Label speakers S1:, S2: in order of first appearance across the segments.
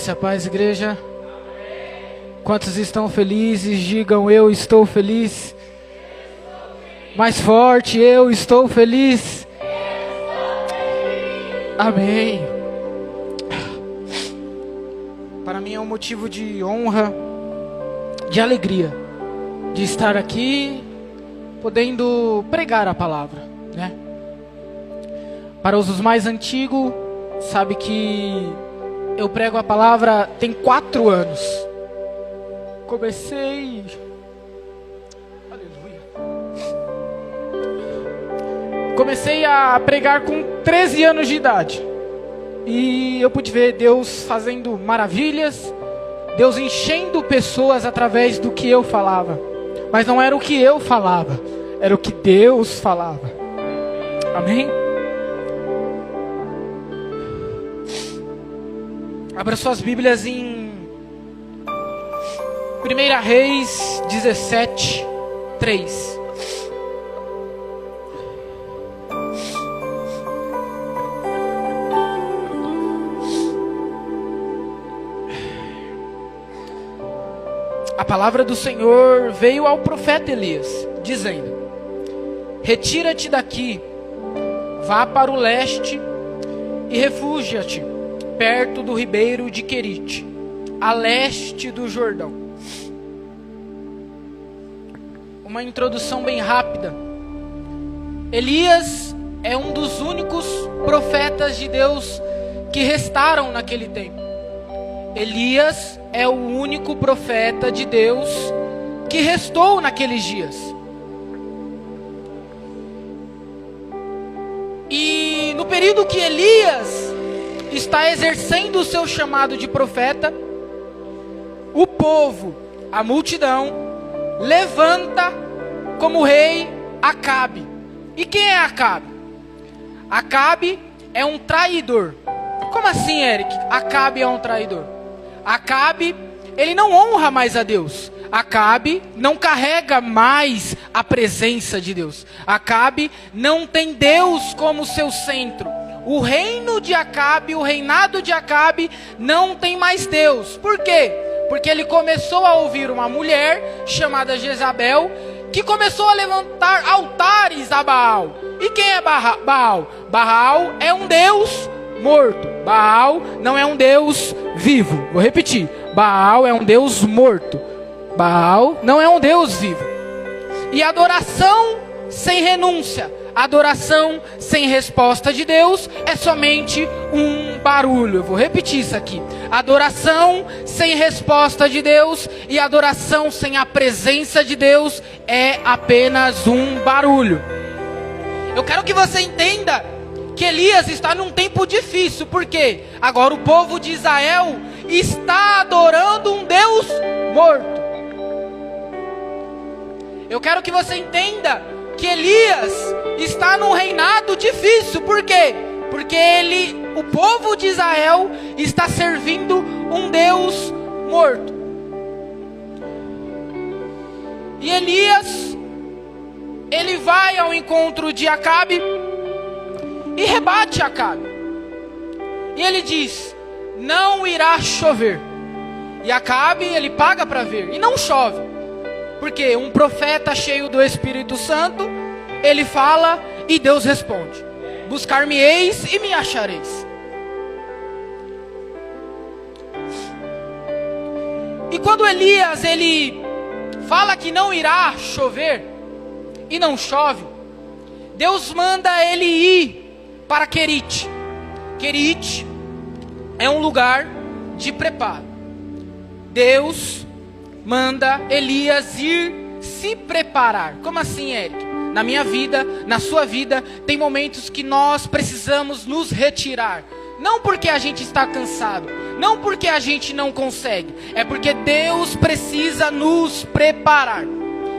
S1: Graça e a paz, igreja. Quantos estão felizes, digam: eu estou feliz. Mais forte: eu estou feliz. Amém. Para mim é um motivo de honra, de alegria, de estar aqui, podendo pregar a palavra, né? Para os mais antigos, sabe que eu prego a palavra tem 4 anos. Comecei... Aleluia. Comecei a pregar com 13 anos de idade. E eu pude ver Deus fazendo maravilhas, Deus enchendo pessoas através do que eu falava. Mas não era o que eu falava, era o que Deus falava. Amém? Abra suas Bíblias em 1 Reis 17, 3. A palavra do Senhor veio ao profeta Elias, dizendo: retira-te daqui, vá para o leste e refúgia-te perto do ribeiro de Querite, a leste do Jordão. Uma introdução bem rápida. Elias é um dos únicos profetas de Deus que restaram naquele tempo. Elias é o único profeta de Deus que restou naqueles dias. E no período que Elias está exercendo o seu chamado de profeta, o povo, a multidão, levanta como rei Acabe. E quem é Acabe? Acabe é um traidor. Como assim, Eric? Acabe é um traidor. Acabe, ele não honra mais a Deus. Acabe não carrega mais a presença de Deus. Acabe não tem Deus como seu centro. O reino de Acabe, o reinado de Acabe não tem mais Deus. Por quê? Porque ele começou a ouvir uma mulher chamada Jezabel, que começou a levantar altares a Baal. E quem é Baal? Baal é um Deus morto. Baal não é um Deus vivo. Vou repetir: Baal é um Deus morto. Baal não é um Deus vivo. E adoração sem renúncia, adoração sem resposta de Deus é somente um barulho. Eu vou repetir isso aqui: adoração sem resposta de Deus e adoração sem a presença de Deus é apenas um barulho. Eu quero que você entenda que Elias está num tempo difícil, porque agora o povo de Israel está adorando um Deus morto. Eu quero que você entenda que Elias está num reinado difícil. Por quê? Porque o povo de Israel está servindo um Deus morto. E Elias, ele vai ao encontro de Acabe e rebate Acabe. E ele diz: não irá chover. E Acabe, ele paga para ver, e não chove. Porque um profeta cheio do Espírito Santo, ele fala e Deus responde: buscar-me-eis e me achareis. E quando Elias, ele fala que não irá chover e não chove, Deus manda ele ir para Querite. Querite é um lugar de preparo. Deus manda Elias ir se preparar. Como assim, Eric? Na minha vida, na sua vida, tem momentos que nós precisamos nos retirar. Não porque a gente está cansado, não porque a gente não consegue, é porque Deus precisa nos preparar.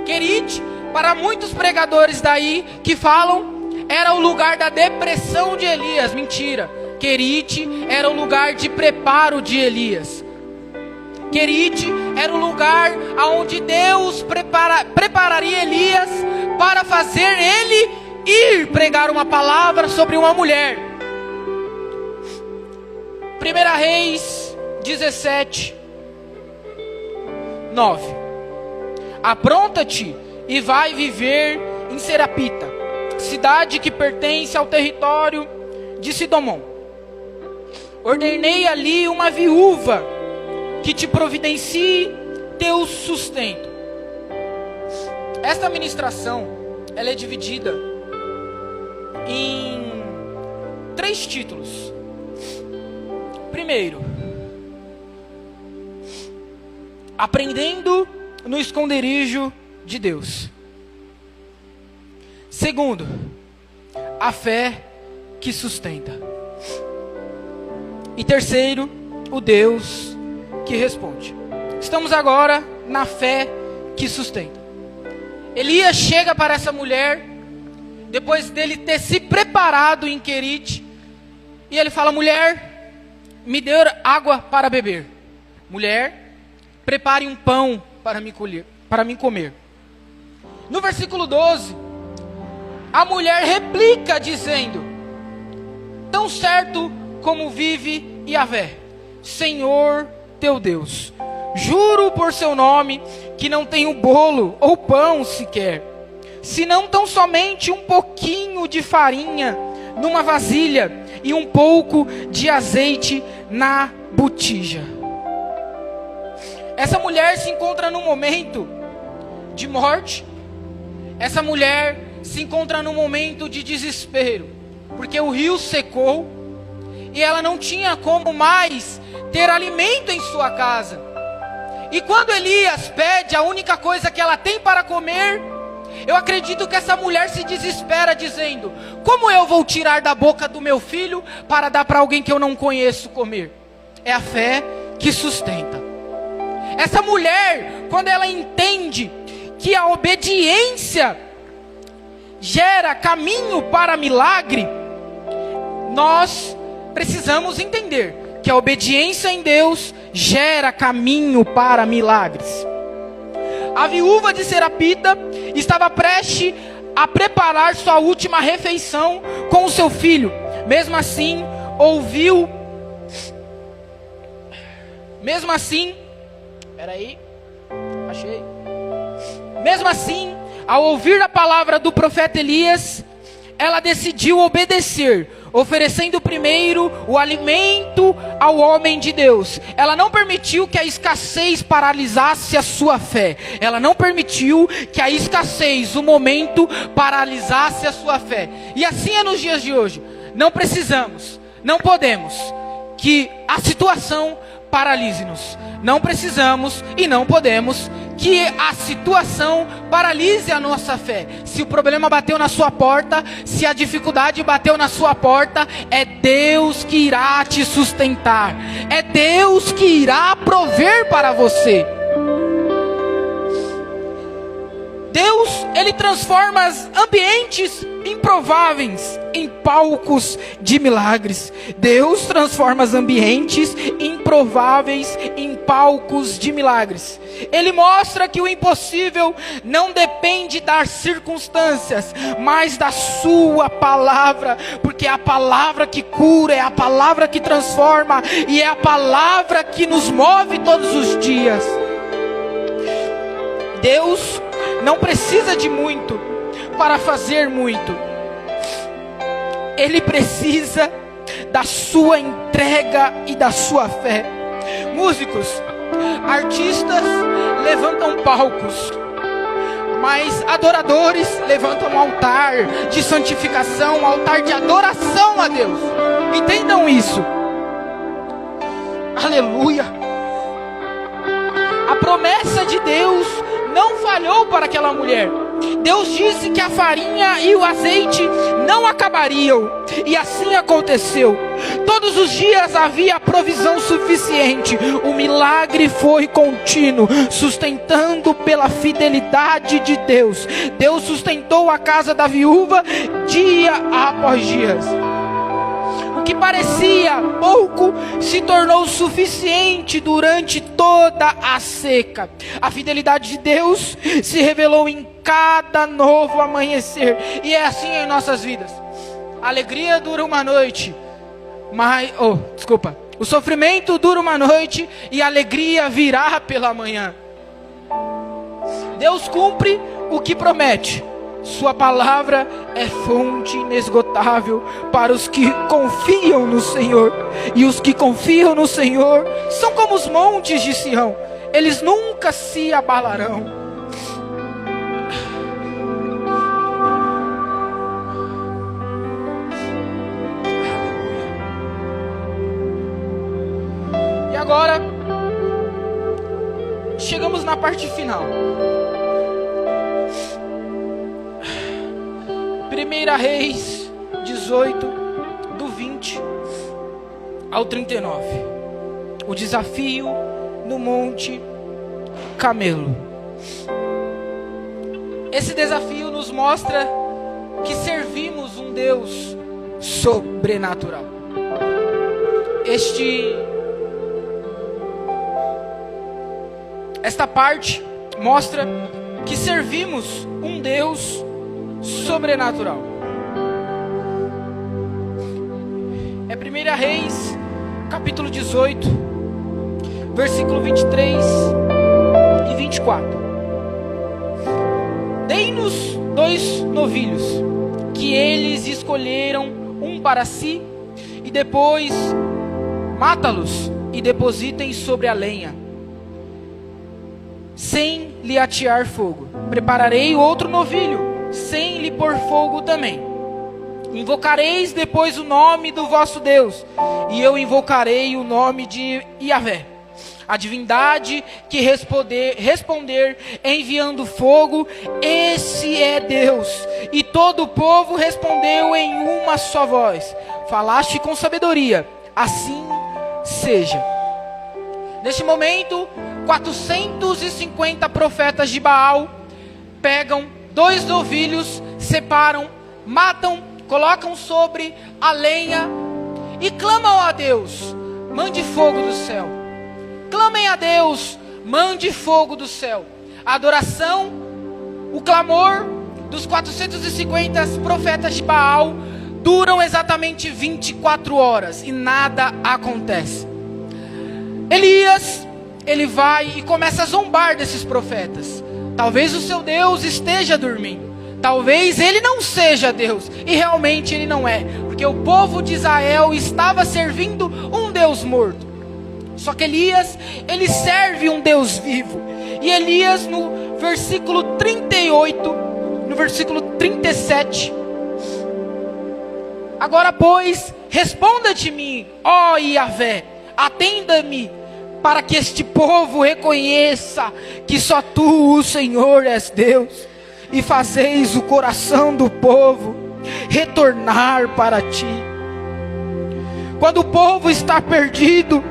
S1: Querite, para muitos pregadores daí que falam, era o lugar da depressão de Elias. Mentira. Querite era o lugar de preparo de Elias. Querite era o lugar onde Deus prepararia Elias para fazer ele ir pregar uma palavra sobre uma mulher. 1 Reis 17, 9. Apronta-te e vai viver em Serapita, cidade que pertence ao território de Sidomom. Ordenei ali uma viúva que te providencie teu sustento. Esta ministração, ela é dividida em 3 títulos. Primeiro, aprendendo no esconderijo de Deus. Segundo, a fé que sustenta. E terceiro, o Deus que responde. Estamos agora na fé que sustenta. Elias chega para essa mulher, depois dele ter se preparado em Querite, e ele fala: mulher, me dê água para beber. Mulher, prepare um pão para mim comer. No versículo 12, a mulher replica dizendo: tão certo como vive Yahvé, Senhor teu Deus, juro por seu nome que não tenho bolo ou pão sequer, senão tão somente um pouquinho de farinha numa vasilha e um pouco de azeite na botija. Essa mulher se encontra num momento de morte. Essa mulher se encontra num momento de desespero, porque o rio secou e ela não tinha como mais ter alimento em sua casa. E quando Elias pede a única coisa que ela tem para comer, eu acredito que essa mulher se desespera dizendo: como eu vou tirar da boca do meu filho para dar para alguém que eu não conheço comer? É a fé que sustenta. Essa mulher, quando ela entende que a obediência gera caminho para milagre, nós precisamos entender que a obediência em Deus gera caminho para milagres. A viúva de Serapita estava prestes a preparar sua última refeição com o seu filho. Mesmo assim, ao ouvir a palavra do profeta Elias, ela decidiu obedecer, oferecendo primeiro o alimento ao homem de Deus. Ela não permitiu que a escassez paralisasse a sua fé. Ela não permitiu que a escassez, o momento, paralisasse a sua fé. E assim é nos dias de hoje. Não precisamos, não podemos que a situação paralise-nos. Não precisamos e não podemos que a situação paralise a nossa fé. Se o problema bateu na sua porta, se a dificuldade bateu na sua porta, é Deus que irá te sustentar. É Deus que irá prover para você. Deus, Ele transforma ambientes improváveis em palcos de milagres. Deus transforma os ambientes improváveis em palcos de milagres. Ele mostra que o impossível não depende das circunstâncias, mas da sua palavra, porque é a palavra que cura, é a palavra que transforma e é a palavra que nos move todos os dias. Deus não precisa de muito para fazer muito. Ele precisa da sua entrega e da sua fé. Músicos, artistas levantam palcos, mas adoradores levantam um altar de santificação, um altar de adoração a Deus. Entendam isso. Aleluia. A promessa de Deus não falhou para aquela mulher. Deus disse que a farinha e o azeite não acabariam, e assim aconteceu. Todos os dias havia provisão suficiente. O milagre foi contínuo, sustentando pela fidelidade de Deus. Deus sustentou a casa da viúva dia após dia. O que parecia pouco se tornou suficiente durante toda a seca. A fidelidade de Deus se revelou em cada novo amanhecer. E é assim em nossas vidas. A alegria dura uma noite, mas O sofrimento dura uma noite e a alegria virá pela manhã. Deus cumpre o que promete. Sua palavra é fonte inesgotável para os que confiam no Senhor. E os que confiam no Senhor são como os montes de Sião. Eles nunca se abalarão. E agora, chegamos na parte final. 1 Reis 18, do 20 ao 39. O desafio no Monte Camelo. Esse desafio nos mostra que servimos um Deus sobrenatural. Esta parte mostra que servimos um Deus sobrenatural. É 1 Reis, capítulo 18, versículo 23 e 24. Dei-nos 2 novilhos, que eles escolheram, um para si, e depois mata-los e depositem sobre a lenha, sem lhe atear fogo. Prepararei outro novilho, sem lhe pôr fogo também. Invocareis depois o nome do vosso Deus, e eu invocarei o nome de Yahvé, a divindade que responder enviando fogo, esse é Deus. E todo o povo respondeu em uma só voz: falaste com sabedoria, assim seja. Neste momento, 450 profetas de Baal pegam 2 novilhos, separam, matam, colocam sobre a lenha e clamam a Deus: mande fogo do céu. Clamem a Deus, mande fogo do céu. A adoração, o clamor dos 450 profetas de Baal duram exatamente 24 horas e nada acontece. Elias, ele vai e começa a zombar desses profetas. Talvez o seu Deus esteja dormindo. Talvez ele não seja Deus. E realmente ele não é. Porque o povo de Israel estava servindo um Deus morto. Só que Elias, ele serve um Deus vivo. E Elias, no versículo 38, no versículo 37. Agora, pois, responda-te-me, ó Yahvé, atenda-me, para que este povo reconheça que só tu, o Senhor, és Deus, e fazeis o coração do povo retornar para ti. Quando o povo está perdido,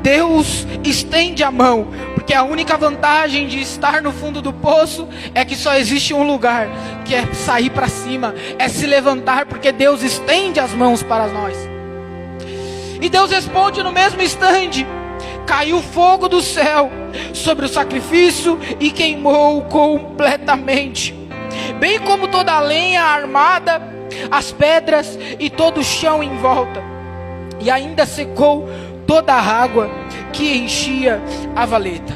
S1: Deus estende a mão, porque a única vantagem de estar no fundo do poço é que só existe um lugar, que é sair para cima, é se levantar, porque Deus estende as mãos para nós. E Deus responde no mesmo instante. Caiu fogo do céu sobre o sacrifício e queimou completamente, bem como toda a lenha armada, as pedras e todo o chão em volta. E ainda secou toda a água que enchia a valeta.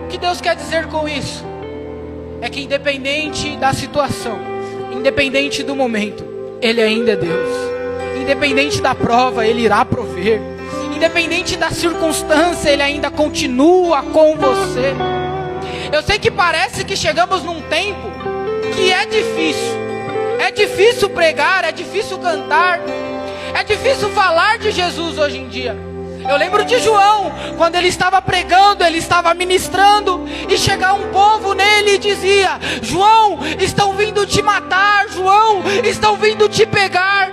S1: O que Deus quer dizer com isso? É que independente da situação, independente do momento, Ele ainda é Deus. Independente da prova, Ele irá prover. Independente da circunstância, Ele ainda continua com você. Eu sei que parece que chegamos num tempo que é difícil. É difícil pregar, é difícil cantar, é difícil falar de Jesus hoje em dia. Eu lembro de João, quando ele estava pregando, ele estava ministrando, e chegava um povo nele e dizia: João, estão vindo te matar, João, estão vindo te pegar.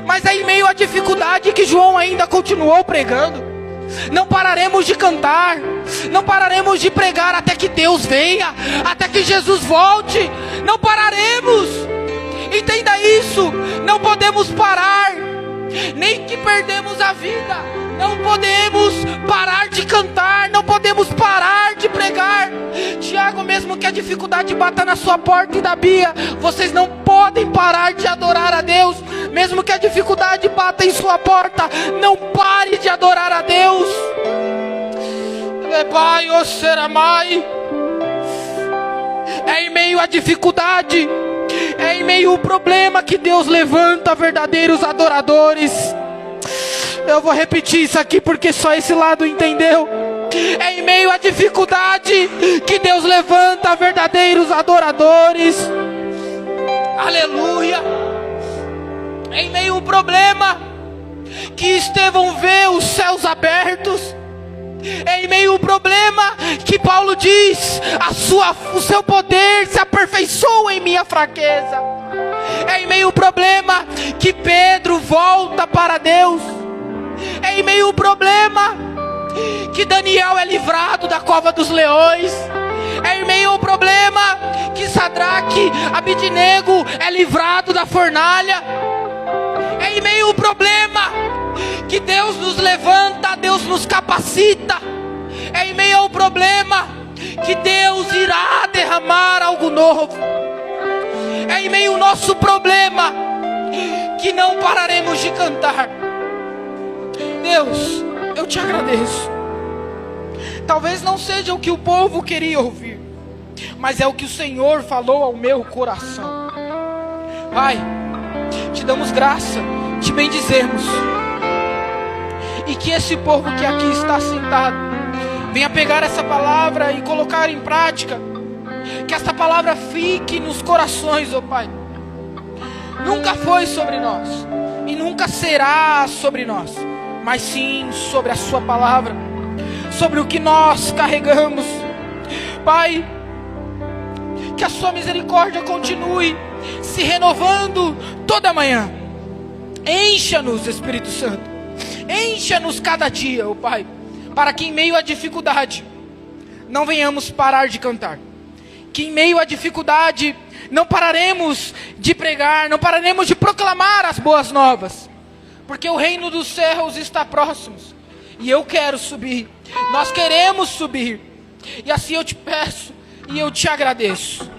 S1: Mas é em meio à dificuldade que João ainda continuou pregando. Não pararemos de cantar, não pararemos de pregar até que Deus venha, até que Jesus volte. Não pararemos. Entenda isso. Não podemos parar, nem que perdemos a vida. Não podemos parar de cantar, não podemos parar de pregar. Tiago, mesmo que a dificuldade bata na sua porta e da Bia, vocês não podem parar de adorar a Deus. Mesmo que a dificuldade bata em sua porta, não pare de adorar a Deus. Lebai o seramai. É em meio à dificuldade, é em meio ao problema que Deus levanta verdadeiros adoradores. Eu vou repetir isso aqui porque só esse lado entendeu. É em meio à dificuldade que Deus levanta verdadeiros adoradores. Aleluia. É em meio ao problema que Estevão vê os céus abertos. É em meio ao problema que Paulo diz: o seu poder se aperfeiçoa em minha fraqueza. É em meio ao problema que Pedro volta para Deus. É em meio ao problema que Daniel é livrado da cova dos leões. É em meio ao problema que Sadraque, Abidnego é livrado da fornalha. É em meio ao problema que Deus nos levanta, Deus nos capacita. É em meio ao problema que Deus irá derramar algo novo. É em meio ao nosso problema que não pararemos de cantar. Deus, eu te agradeço. Talvez não seja o que o povo queria ouvir, mas é o que o Senhor falou ao meu coração. Pai, te damos graça, te bendizemos. E que esse povo que aqui está sentado venha pegar essa palavra e colocar em prática. Que essa palavra fique nos corações, ó Pai. Nunca foi sobre nós e nunca será sobre nós, mas sim sobre a sua palavra, sobre o que nós carregamos. Pai, que a sua misericórdia continue se renovando toda manhã. Encha-nos, Espírito Santo. Encha-nos cada dia, ó Pai, para que em meio à dificuldade não venhamos parar de cantar. Que em meio à dificuldade não pararemos de pregar, não pararemos de proclamar as boas novas. Porque o reino dos céus está próximo. E eu quero subir, nós queremos subir. E assim eu te peço e eu te agradeço.